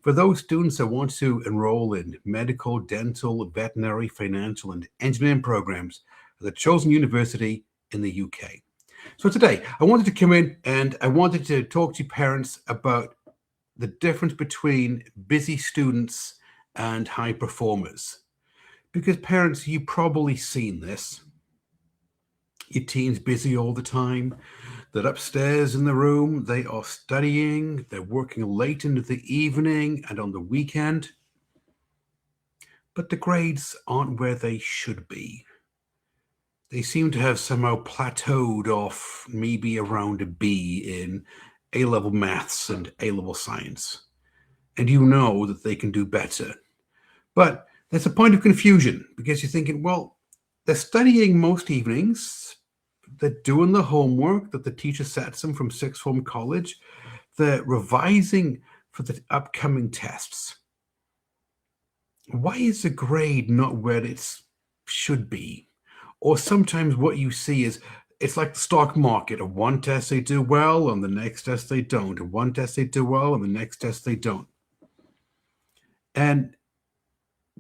for those students that want to enroll in medical, dental, veterinary, financial, and engineering programs at the chosen university in the UK. So today, I wanted to come in and I wanted to talk to parents about the difference between busy students and high performers. Because parents, you've probably seen this. Your teen's busy all the time. They're upstairs in the room, they are studying, they're working late into the evening and on the weekend. But the grades aren't where they should be. They seem to have somehow plateaued off maybe around a B in A-level maths and A-level science. And you know that they can do better. But there's a point of confusion because you're thinking, well, they're studying most evenings, they're doing the homework that the teacher sets them from sixth form college, they're revising for the upcoming tests. Why is the grade not where it should be? Or sometimes what you see is it's like the stock market. On one test they do well, on the next test they don't. On one test they do well, on the next test they don't. And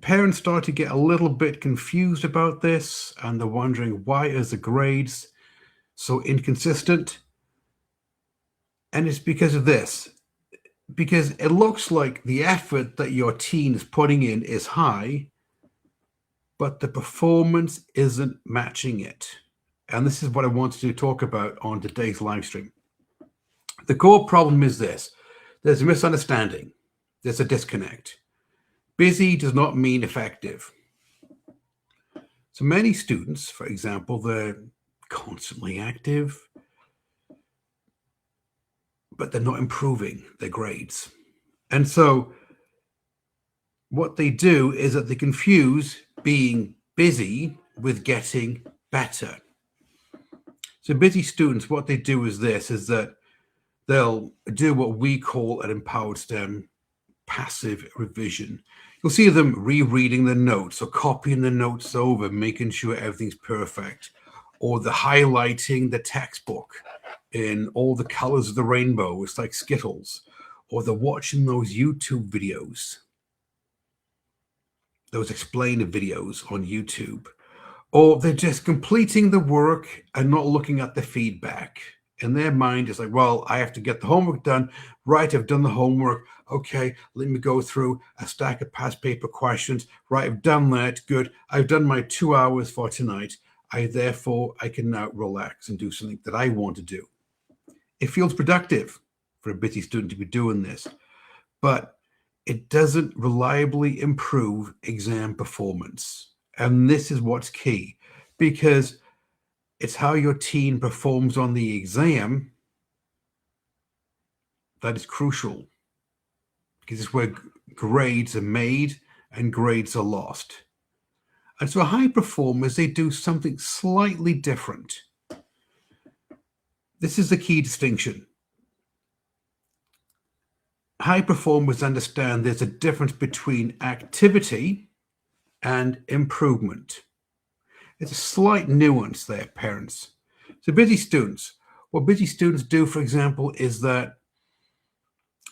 parents start to get a little bit confused about this, and they're wondering, why is the grades so inconsistent? And it's because of this. Because it looks like the effort that your teen is putting in is high, but the performance isn't matching it. And this is what I wanted to talk about on today's live stream. The core problem is this. There's a misunderstanding. There's a disconnect. Busy does not mean effective. So many students, for example, they're constantly active, but they're not improving their grades. And so what they do is that they confuse being busy with getting better. So busy students, what they do is this, is that they'll do what we call an empowered STEM passive revision. You'll see them rereading the notes or copying the notes over, making sure everything's perfect, or the highlighting the textbook in all the colors of the rainbow. It's like Skittles, or they're watching those YouTube videos, those explainer videos on YouTube, or they're just completing the work and not looking at the feedback. In their mind, it's like, well, I have to get the homework done. Right, I've done the homework. Okay, let me go through a stack of past paper questions. Right, I've done that. Good. I've done my 2 hours for tonight. Therefore, I can now relax and do something that I want to do. It feels productive for a busy student to be doing this, but it doesn't reliably improve exam performance. And this is what's key, because it's how your teen performs on the exam that is crucial, because it's where grades are made and grades are lost. And so high performers, they do something slightly different. This is the key distinction. High performers understand there's a difference between activity and improvement. It's a slight nuance there, parents. So busy students, what busy students do, for example, is that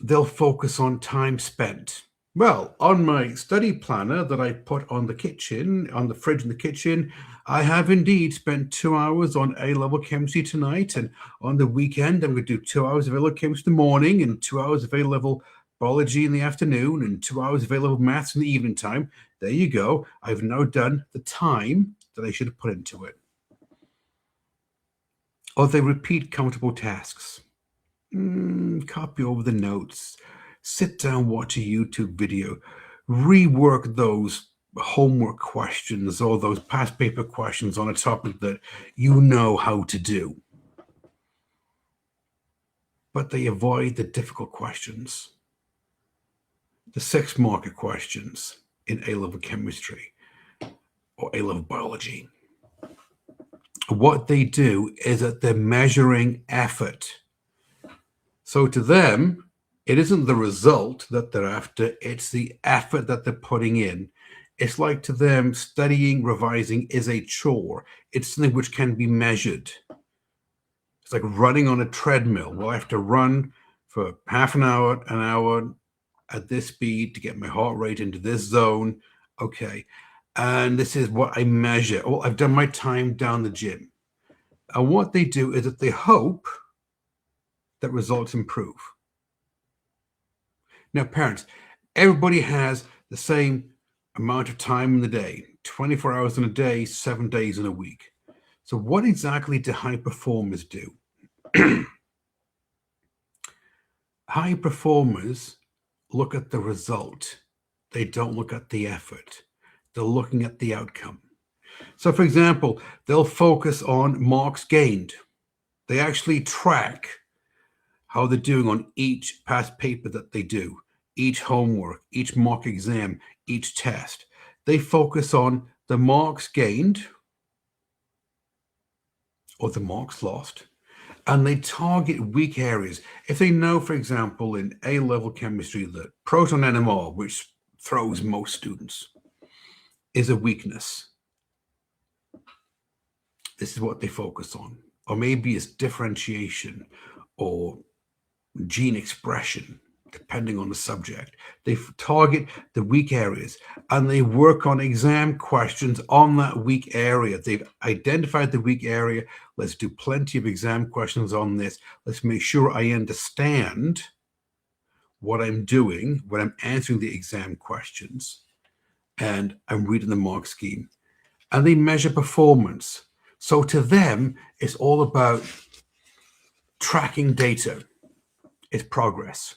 they'll focus on time spent. Well, on my study planner that I put on the kitchen, on the fridge in the kitchen, I have indeed spent 2 hours on A-level chemistry tonight, and on the weekend, I'm going to do 2 hours of A-level chemistry in the morning and 2 hours of A-level biology in the afternoon and 2 hours of A-level maths in the evening time. There you go. I've now done the time that I should have put into it. Or they repeat comfortable tasks. Copy over the notes. Sit down, watch a YouTube video. Rework those homework questions or those past paper questions on a topic that you know how to do. But they avoid the difficult questions, the 6-marker questions in A-level chemistry or A-level biology. What they do is that they're measuring effort. So to them, it isn't the result that they're after, it's the effort that they're putting in. It's like to them, studying, revising is a chore. It's something which can be measured. It's like running on a treadmill. Well, I have to run for half an hour, at this speed to get my heart rate into this zone. Okay. And this is what I measure. Oh, I've done my time down the gym. And what they do is that they hope that results improve. Now, parents, everybody has the same amount of time in the day, 24 hours in a day, 7 days in a week. So what exactly do high performers do? High performers look at the result. They don't look at the effort. They're looking at the outcome. So, for example, they'll focus on marks gained. They actually track how they're doing on each past paper that they do, each homework, each mock exam, each test. They focus on the marks gained or the marks lost, and they target weak areas. If they know, for example, in A-level chemistry that proton NMR, which throws most students, is a weakness, this is what they focus on. Or maybe it's differentiation or gene expression, depending on the subject. They target the weak areas and they work on exam questions on that weak area. They've identified the weak area. Let's do plenty of exam questions on this. Let's make sure I understand what I'm doing when I'm answering the exam questions and I'm reading the mark scheme. And they measure performance. So to them, it's all about tracking data. It's progress.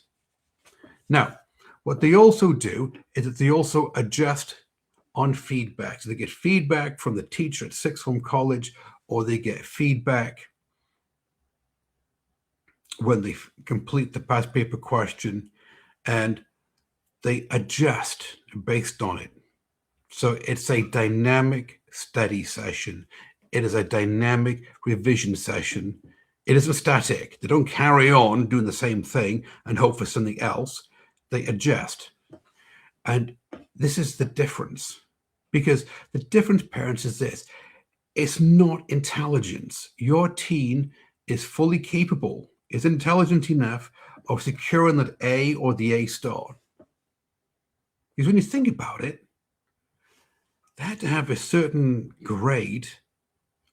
Now, what they also do is that they also adjust on feedback. So they get feedback from the teacher at sixth form college, or they get feedback when they complete the past paper question, and they adjust based on it. So it's a dynamic study session. It is a dynamic revision session. It isn't static. They don't carry on doing the same thing and hope for something else. They adjust. And this is the difference. Because the difference, parents, is this. It's not intelligence. Your teen is fully capable, is intelligent enough of securing that A or the A star. Because when you think about it, they had to have a certain grade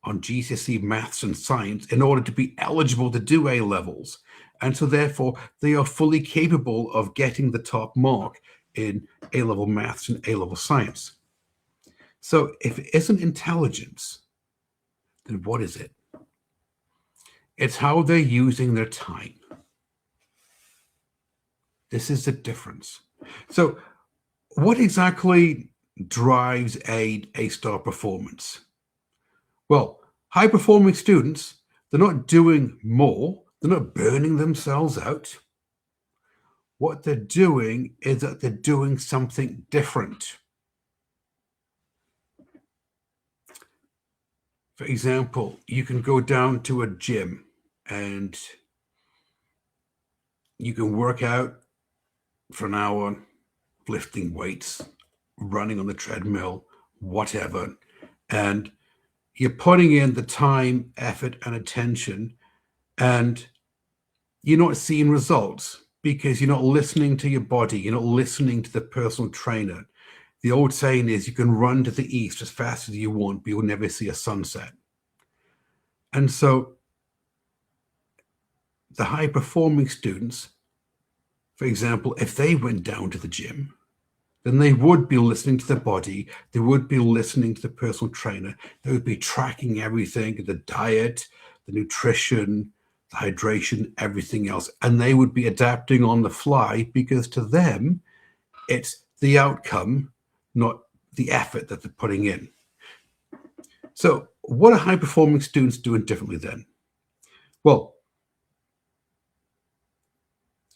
on GCSE maths and science in order to be eligible to do A levels. And so therefore they are fully capable of getting the top mark in A level maths and A level science. So if it isn't intelligence, then what is it? It's how they're using their time. This is the difference. So what exactly drives a star performance? Well, high-performing students, they're not doing more. They're not burning themselves out. What they're doing is that they're doing something different. For example, you can go down to a gym and you can work out for an hour, lifting weights, running on the treadmill, whatever, and you're putting in the time, effort, and attention, and you're not seeing results because you're not listening to your body. You're not listening to the personal trainer. The old saying is you can run to the east as fast as you want, but you'll never see a sunset. And so the high-performing students, for example, if they went down to the gym, then they would be listening to the body. They would be listening to the personal trainer. They would be tracking everything, the diet, the nutrition, the hydration, everything else. And they would be adapting on the fly because to them, it's the outcome, not the effort that they're putting in. So what are high-performing students doing differently then? Well,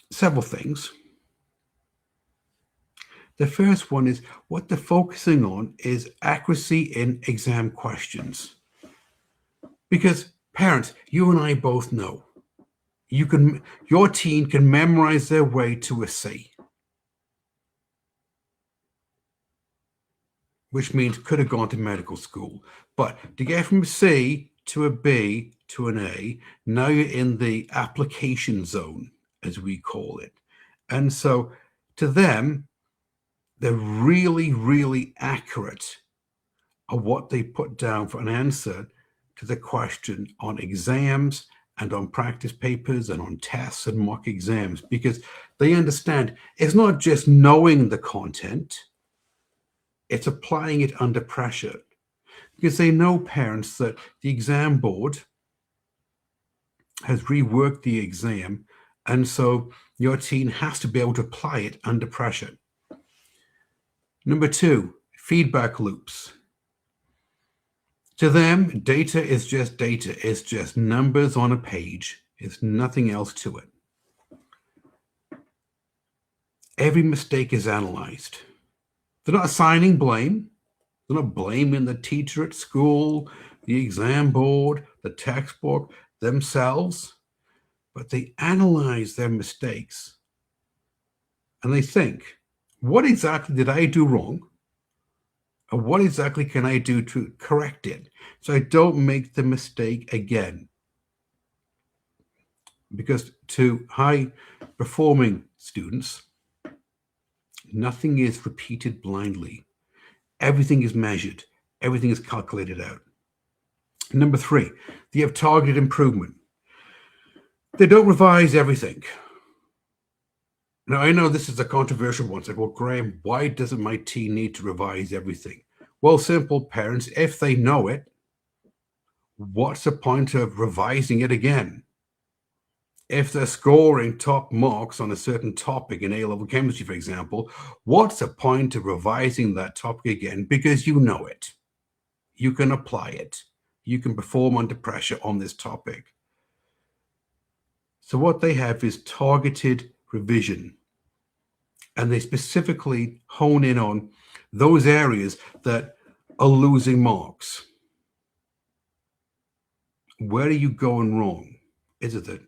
several things. The first one is what they're focusing on is accuracy in exam questions. Because parents, you and I both know, your teen can memorize their way to a C, which means could have gone to medical school. But to get from a C to a B to an A, now you're in the application zone, as we call it. And so To them, they're really, really accurate of what they put down for an answer to the question on exams and on practice papers and on tests and mock exams, because they understand it's not just knowing the content, it's applying it under pressure. Because they know, parents, that the exam board has reworked the exam, and so your teen has to be able to apply it under pressure. Number two, feedback loops. To them, data is just data. It's just numbers on a page. It's nothing else to it. Every mistake is analyzed. They're not assigning blame. They're not blaming the teacher at school, the exam board, the textbook, themselves, but they analyze their mistakes and they think, what exactly did I do wrong? Or what exactly can I do to correct it so I don't make the mistake again? Because to high performing students, nothing is repeated blindly. Everything is measured. Everything is calculated out. Number three, they have targeted improvement. They don't revise everything. Now, I know this is a controversial one. It's like, well, Graham, why doesn't my teen need to revise everything? Well, simple, parents, if they know it, what's the point of revising it again? If they're scoring top marks on a certain topic in A-level chemistry, for example, what's the point of revising that topic again? Because you know it. You can apply it. You can perform under pressure on this topic. So what they have is targeted revision. And they specifically hone in on those areas that are losing marks. Where are you going wrong? Is it that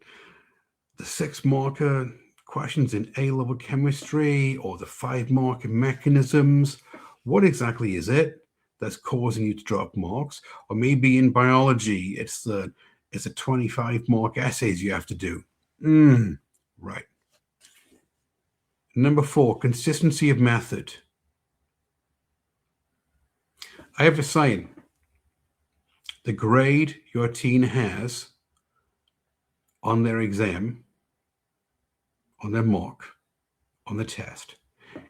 the 6-marker questions in A-level chemistry or the 5-marker mechanisms? What exactly is it that's causing you to drop marks? Or maybe in biology, it's a 25-mark essays you have to do. Right. Number 4, consistency of method. I have a saying, the grade your teen has on their exam, on their mock, on the test,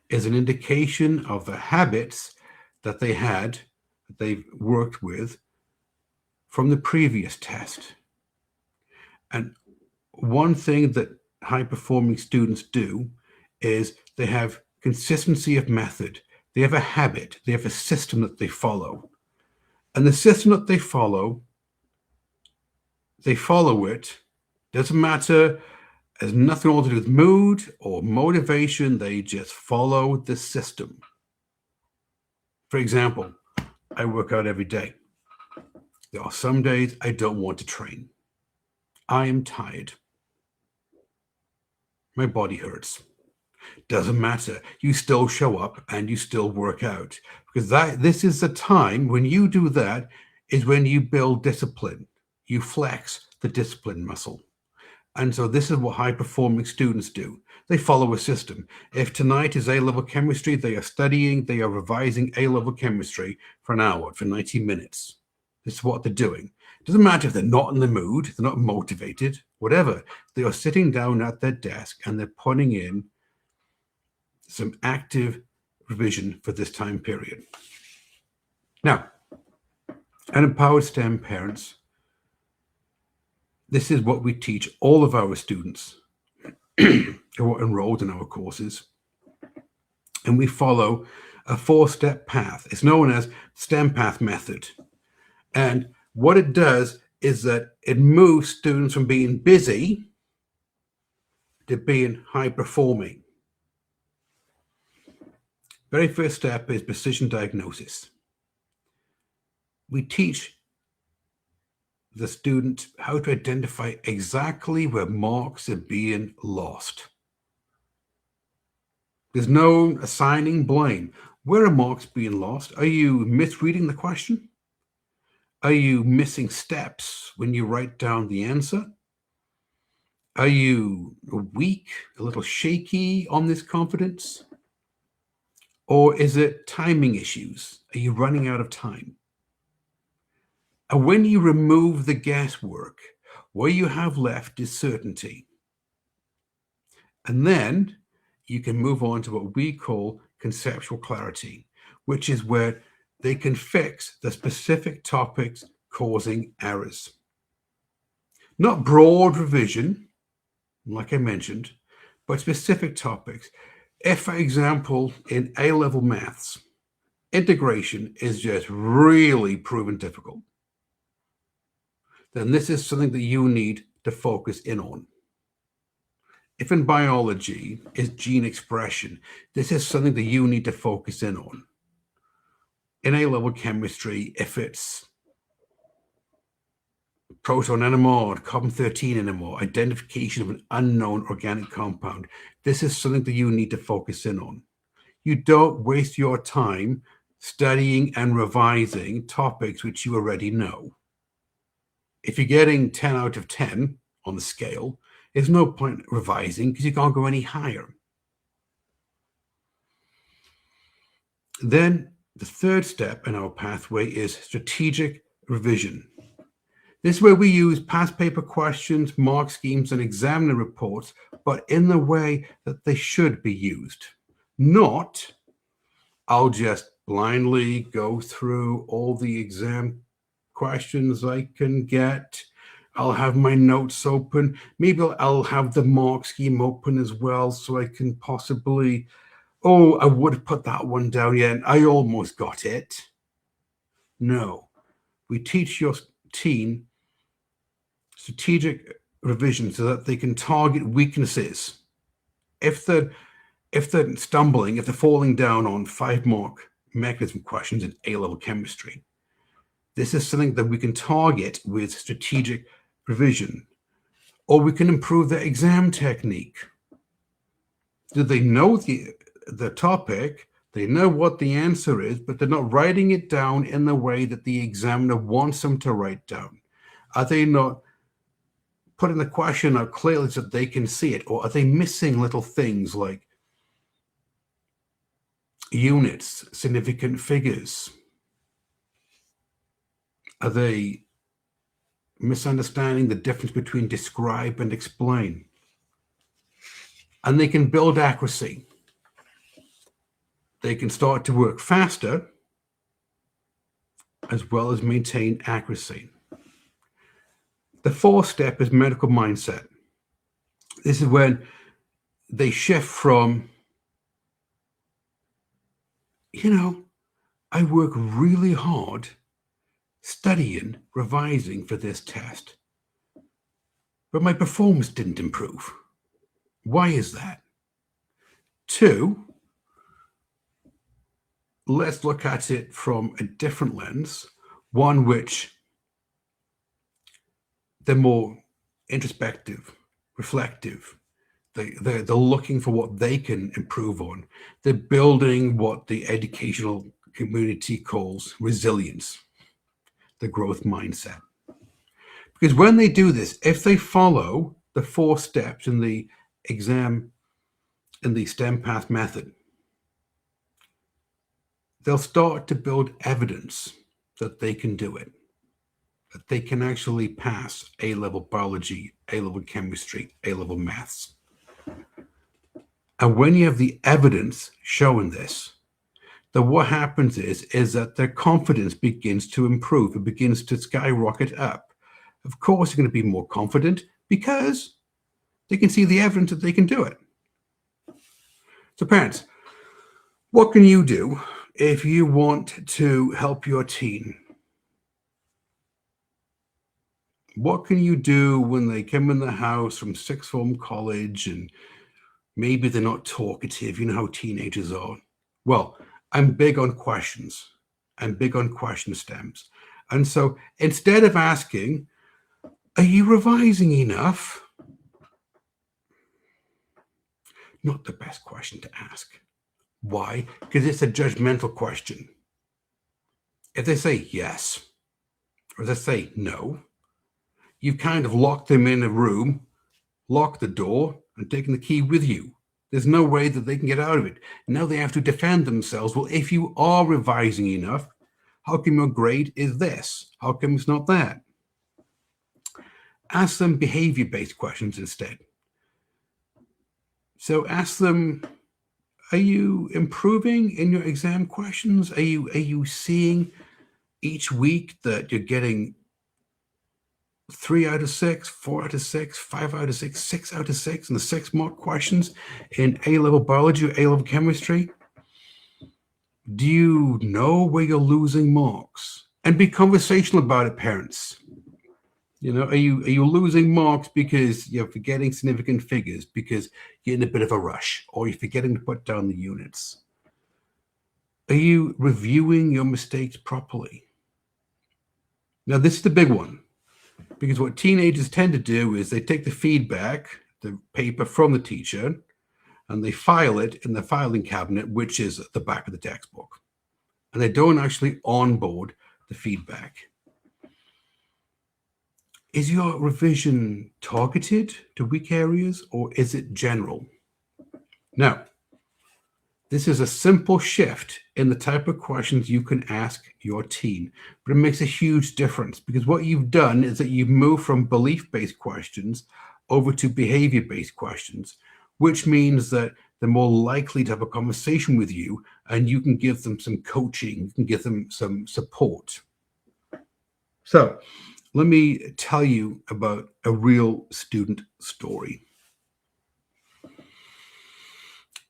is an indication of the habits that they had, that they've worked with from the previous test. And one thing that high-performing students do is they have consistency of method. They have a habit. They have a system that they follow. And the system that they follow it. Doesn't matter. Has nothing all to do with mood or motivation. They just follow the system. For example, I work out every day. There are some days I don't want to train. I am tired. My body hurts. Doesn't matter. You still show up and you still work out, because this is the time when you do that is when you build discipline. You flex the discipline muscle. And so this is what high-performing students do. They follow a system. If tonight is A-level chemistry, they are studying, they are revising A-level chemistry for an hour, for 90 minutes. This is what they're doing. It doesn't matter if they're not in the mood, they're not motivated, whatever. They are sitting down at their desk and they're putting in some active revision for this time period. Now, at Empowered STEM Parents, this is what we teach all of our students who are enrolled in our courses. And we follow a 4-step path. It's known as STEM Path Method. And what it does is that it moves students from being busy to being high performing. Very first step is precision diagnosis. We teach the student how to identify exactly where marks are being lost. There's no assigning blame. Where are marks being lost? Are you misreading the question? Are you missing steps when you write down the answer? Are you weak, a little shaky on this confidence? Or is it timing issues? Are you running out of time? And when you remove the guesswork, what you have left is certainty. And then you can move on to what we call conceptual clarity, which is where they can fix the specific topics causing errors. Not broad revision, like I mentioned, but specific topics. If, for example, in A-level maths, integration is just really proven difficult, then this is something that you need to focus in on. If in biology is gene expression, this is something that you need to focus in on. In A-level chemistry, if it's proton NMR, carbon-13 NMR, identification of an unknown organic compound, this is something that you need to focus in on. You don't waste your time studying and revising topics which you already know. If you're getting 10 out of 10 on the scale, there's no point revising because you can't go any higher. Then the third step in our pathway is strategic revision. This is where we use past paper questions, mark schemes, and examiner reports, but in the way that they should be used. Not, I'll just blindly go through all the exam questions I can get. I'll have my notes open. Maybe I'll have the mark scheme open as well so I can possibly, oh, I would have put that one down yet, and I almost got it. No, we teach your team strategic revision so that they can target weaknesses. If they're stumbling, if they're falling down on 5-mark mechanism questions in A-level chemistry, this is something that we can target with strategic revision. Or we can improve their exam technique. Do they know the topic? They know what the answer is, but they're not writing it down in the way that the examiner wants them to write down. Are they not putting the question out clearly so that they can see it? Or are they missing little things like units, significant figures? Are they misunderstanding the difference between describe and explain? And they can build accuracy. They can start to work faster as well as maintain accuracy. The fourth step is medical mindset. This is when they shift from, I work really hard studying, revising for this test, but my performance didn't improve. Why is that? 2, let's look at it from a different lens, one which they're more introspective, reflective. They're looking for what they can improve on. They're building what the educational community calls resilience, the growth mindset. Because when they do this, if they follow the 4 steps in the exam, in the STEM path method, they'll start to build evidence that they can do it, that they can actually pass A-level biology, A-level chemistry, A-level maths. And when you have the evidence showing this, then what happens is that their confidence begins to improve. It begins to skyrocket up. Of course, they're going to be more confident because they can see the evidence that they can do it. So parents, what can you do if you want to help your teen? What can you do when they come in the house from sixth form college and maybe they're not talkative? You know how teenagers are. Well, I'm big on questions. I'm big on question stems. And so instead of asking, are you revising enough? Not the best question to ask. Why? Because it's a judgmental question. If they say yes, or they say no, you've kind of locked them in a room, locked the door and taken the key with you. There's no way that they can get out of it. Now they have to defend themselves. Well, if you are revising enough, how come your grade is this? How come it's not that? Ask them behavior-based questions instead. So ask them, are you improving in your exam questions? Are you seeing each week that you're getting 3 out of 6, 4 out of 6, 5 out of 6, 6 out of 6 in the 6-mark questions in A-level biology or A-level chemistry? Do you know where you're losing marks? And be conversational about it, parents. Are you losing marks because you're forgetting significant figures, because you're in a bit of a rush, or you're forgetting to put down the units? Are you reviewing your mistakes properly? Now, this is the big one, because what teenagers tend to do is they take the feedback, the paper from the teacher, and they file it in the filing cabinet, which is at the back of the textbook. And they don't actually onboard the feedback. Is your revision targeted to weak areas, or is it general? Now, this is a simple shift in the type of questions you can ask your teen, but it makes a huge difference, because what you've done is that you've moved from belief-based questions over to behavior-based questions, which means that they're more likely to have a conversation with you, and you can give them some coaching, you can give them some support. So let me tell you about a real student story.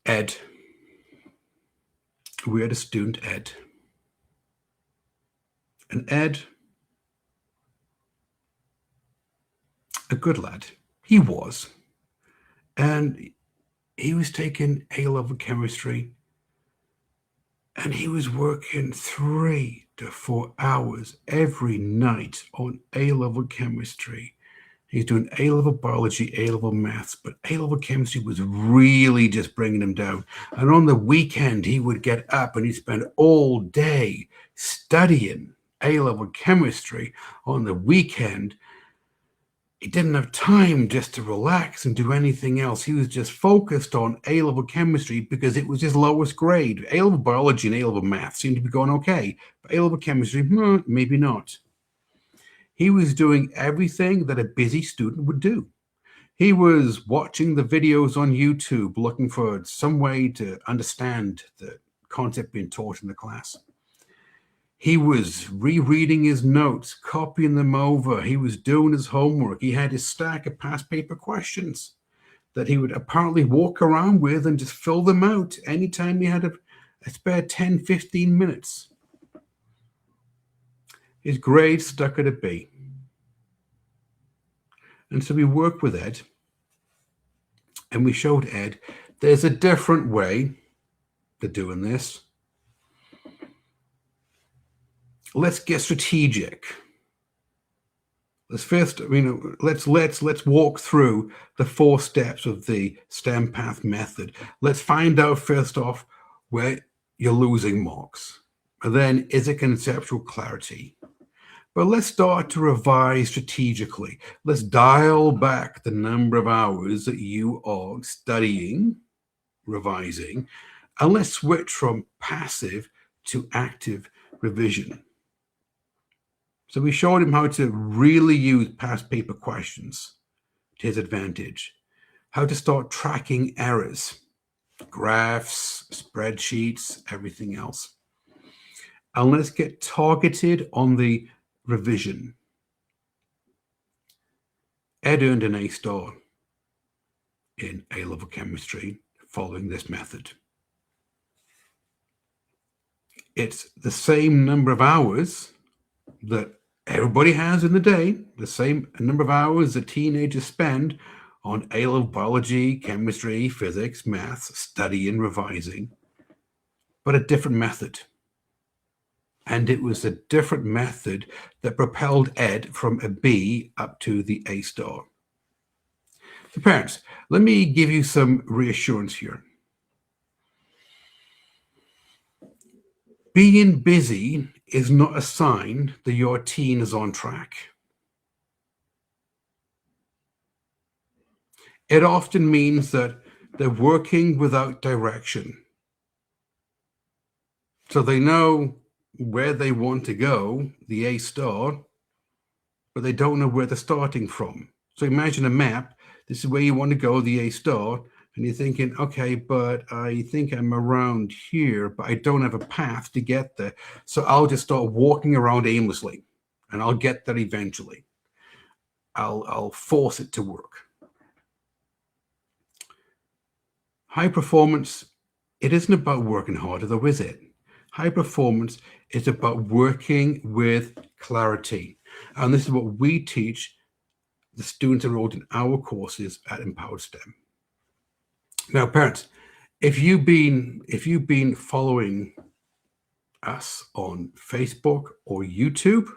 Ed. We had a student, Ed. And Ed, a good lad, he was. And he was taking A-level chemistry, and he was working 3 to 4 hours every night on A-level chemistry. He's doing A-level biology, A-level maths, but A-level chemistry was really just bringing him down. And on the weekend, he would get up and he'd spend all day studying A-level chemistry. On the weekend, he didn't have time just to relax and do anything else. He was just focused on A-level chemistry because it was his lowest grade. A-level biology and A-level math seemed to be going okay, but A-level chemistry, maybe not. He was doing everything that a busy student would do. He was watching the videos on YouTube, looking for some way to understand the concept being taught in the class. He was rereading his notes, copying them over. He was doing his homework. He had his stack of past paper questions that he would apparently walk around with and just fill them out anytime he had a spare 10, 15 minutes. His grade stuck at a B. And so we worked with Ed, and we showed Ed there's a different way to doing this. Let's get strategic. Let's walk through the 4 steps of the STEM path method. Let's find out first off where you're losing marks. And then, is it conceptual clarity? But let's start to revise strategically. Let's dial back the number of hours that you are studying, revising, and let's switch from passive to active revision. So we showed him how to really use past paper questions to his advantage, how to start tracking errors, graphs, spreadsheets, everything else. And let's get targeted on the revision. Ed earned an A star in A-level chemistry following this method. It's the same number of hours that everybody has in the day, the same number of hours that teenagers spend on A-level biology, chemistry, physics, maths, studying, revising, but a different method. And it was a different method that propelled Ed from a B up to the A star. So parents, let me give you some reassurance here. Being busy is not a sign that your teen is on track. It often means that they're working without direction. So they know where they want to go, the A star, but they don't know where they're starting from. So imagine a map. This is where you want to go, the A star, and you're thinking, okay, but I think I'm around here, but I don't have a path to get there. So I'll just start walking around aimlessly, and I'll get there eventually. I'll force it to work. High performance, it isn't about working harder, though, is it? High performance is about working with clarity. And this is what we teach the students enrolled in our courses at Empowered STEM. Now, parents, if you've been following us on Facebook or YouTube,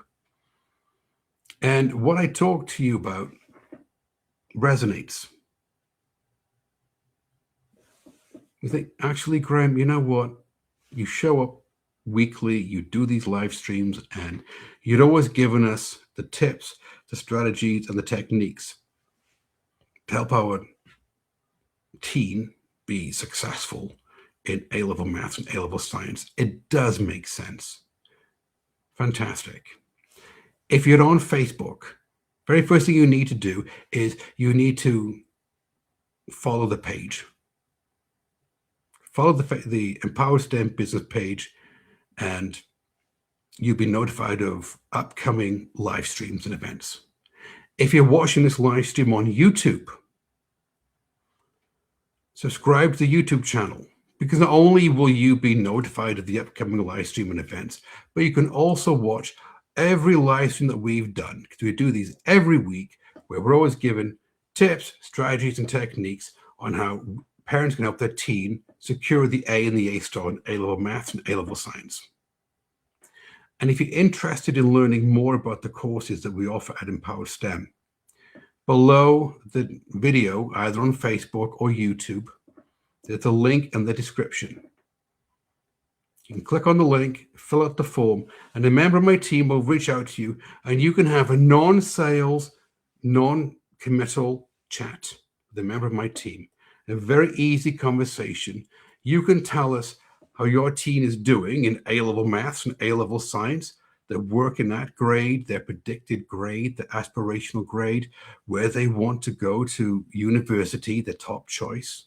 and what I talk to you about resonates, you think, actually, Graham, you know what? You show up weekly, you do these live streams, and you'd always given us the tips, the strategies, and the techniques to help our teen be successful in A-level maths and A-level science. It does make sense. Fantastic. If you're on Facebook, very first thing you need to do is you need to follow the page. Follow the Empowered STEM business page, and you'll be notified of upcoming live streams and events. If you're watching this live stream on YouTube, subscribe to the YouTube channel, because not only will you be notified of the upcoming live stream and events, but you can also watch every live stream that we've done, because we do these every week, where we're always given tips, strategies, and techniques on how parents can help their teen secure the A and the A star in A-level maths and A-level science. And if you're interested in learning more about the courses that we offer at Empowered STEM, below the video, either on Facebook or YouTube, there's a link in the description. You can click on the link, fill out the form, and a member of my team will reach out to you, and you can have a non-sales, non-committal chat with a member of my team. A very easy conversation. You can tell us how your teen is doing in A-level maths and A-level science, their work in that grade, their predicted grade, their aspirational grade, where they want to go to university, their top choice,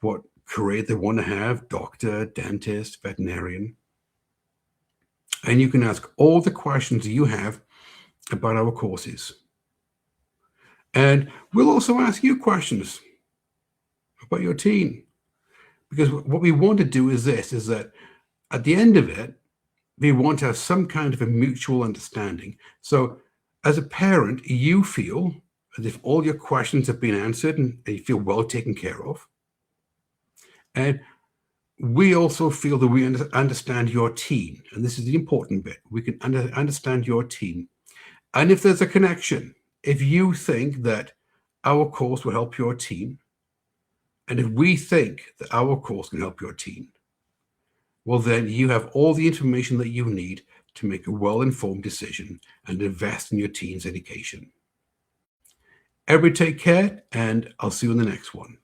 what career they want to have, doctor, dentist, veterinarian. And you can ask all the questions you have about our courses. And we'll also ask you questions about your teen. Because what we want to do is that at the end of it, we want to have some kind of a mutual understanding. So as a parent, you feel as if all your questions have been answered and you feel well taken care of. And we also feel that we understand your teen. And this is the important bit. We can understand your teen. And if there's a connection, if you think that our course will help your teen, and if we think that our course can help your teen, well, then you have all the information that you need to make a well-informed decision and invest in your teen's education. Everybody take care, and I'll see you in the next one.